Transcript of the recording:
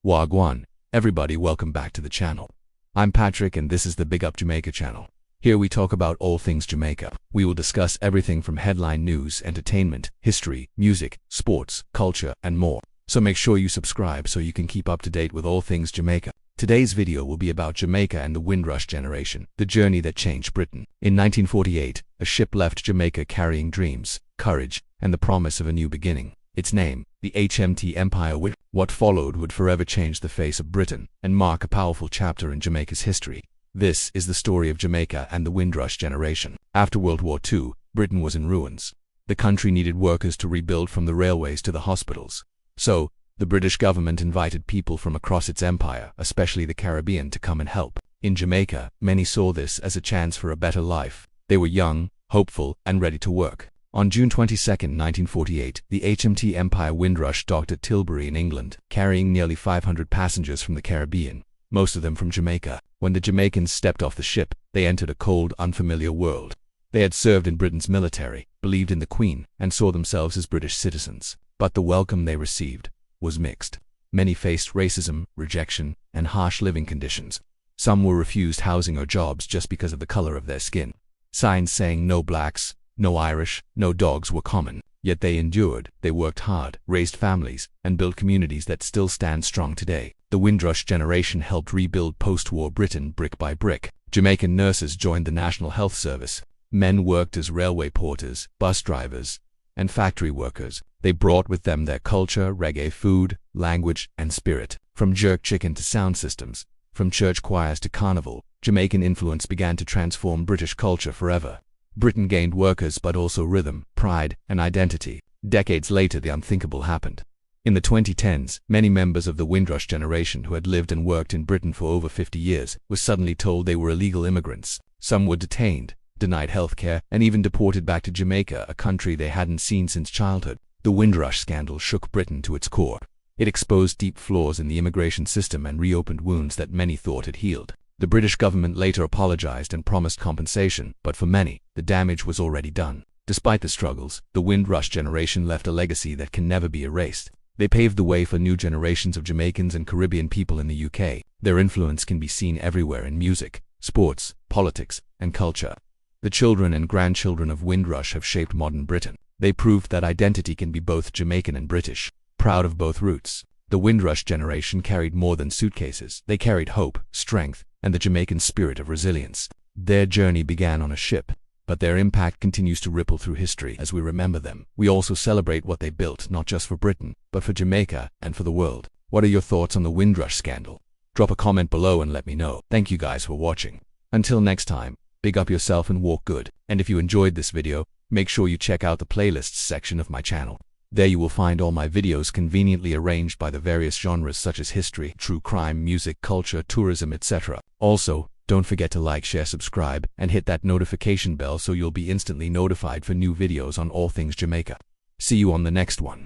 Wagwan, everybody, welcome back to the channel. I'm Patrick and this is the Big Up Jamaica channel. Here we talk about all things Jamaica. We will discuss everything from headline news, entertainment, history, music, sports, culture, and more. So make sure you subscribe so you can keep up to date with all things Jamaica. Today's video will be about Jamaica and the Windrush Generation, the journey that changed Britain. In 1948, a ship left Jamaica carrying dreams, courage, and the promise of a new beginning. Its name, the HMT Empire. What followed would forever change the face of Britain and mark a powerful chapter in Jamaica's history. This is the story of Jamaica and the Windrush Generation. After World War II, Britain was in ruins. The country needed workers to rebuild, from the railways to the hospitals. So, the British government invited people from across its empire, especially the Caribbean, to come and help. In Jamaica, many saw this as a chance for a better life. They were young, hopeful, and ready to work. On June 22, 1948, the HMT Empire Windrush docked at Tilbury in England, carrying nearly 500 passengers from the Caribbean, most of them from Jamaica. When the Jamaicans stepped off the ship, they entered a cold, unfamiliar world. They had served in Britain's military, believed in the Queen, and saw themselves as British citizens. But the welcome they received was mixed. Many faced racism, rejection, and harsh living conditions. Some were refused housing or jobs just because of the color of their skin. Signs saying no blacks, no Irish, no dogs were common. Yet they endured, they worked hard, raised families, and built communities that still stand strong today. The Windrush Generation helped rebuild post-war Britain brick by brick. Jamaican nurses joined the National Health Service. Men worked as railway porters, bus drivers, and factory workers. They brought with them their culture, reggae food, language, and spirit. From jerk chicken to sound systems, from church choirs to carnival, Jamaican influence began to transform British culture forever. Britain gained workers but also rhythm, pride, and identity. Decades later, the unthinkable happened. In the 2010s, many members of the Windrush Generation who had lived and worked in Britain for over 50 years were suddenly told they were illegal immigrants. Some were detained, denied health care, and even deported back to Jamaica, a country they hadn't seen since childhood. The Windrush scandal shook Britain to its core. It exposed deep flaws in the immigration system and reopened wounds that many thought had healed. The British government later apologized and promised compensation, but for many, the damage was already done. Despite the struggles, the Windrush Generation left a legacy that can never be erased. They paved the way for new generations of Jamaicans and Caribbean people in the UK. Their influence can be seen everywhere in music, sports, politics, and culture. The children and grandchildren of Windrush have shaped modern Britain. They proved that identity can be both Jamaican and British. Proud of both roots, the Windrush Generation carried more than suitcases. They carried hope, strength, and the Jamaican spirit of resilience. Their journey began on a ship, but their impact continues to ripple through history as we remember them. We also celebrate what they built, not just for Britain, but for Jamaica and for the world. What are your thoughts on the Windrush scandal? Drop a comment below and let me know. Thank you guys for watching. Until next time, big up yourself and walk good. And if you enjoyed this video, make sure you check out the playlists section of my channel. There you will find all my videos conveniently arranged by the various genres such as history, true crime, music, culture, tourism, etc. Also, don't forget to like, share, subscribe, and hit that notification bell so you'll be instantly notified for new videos on all things Jamaica. See you on the next one.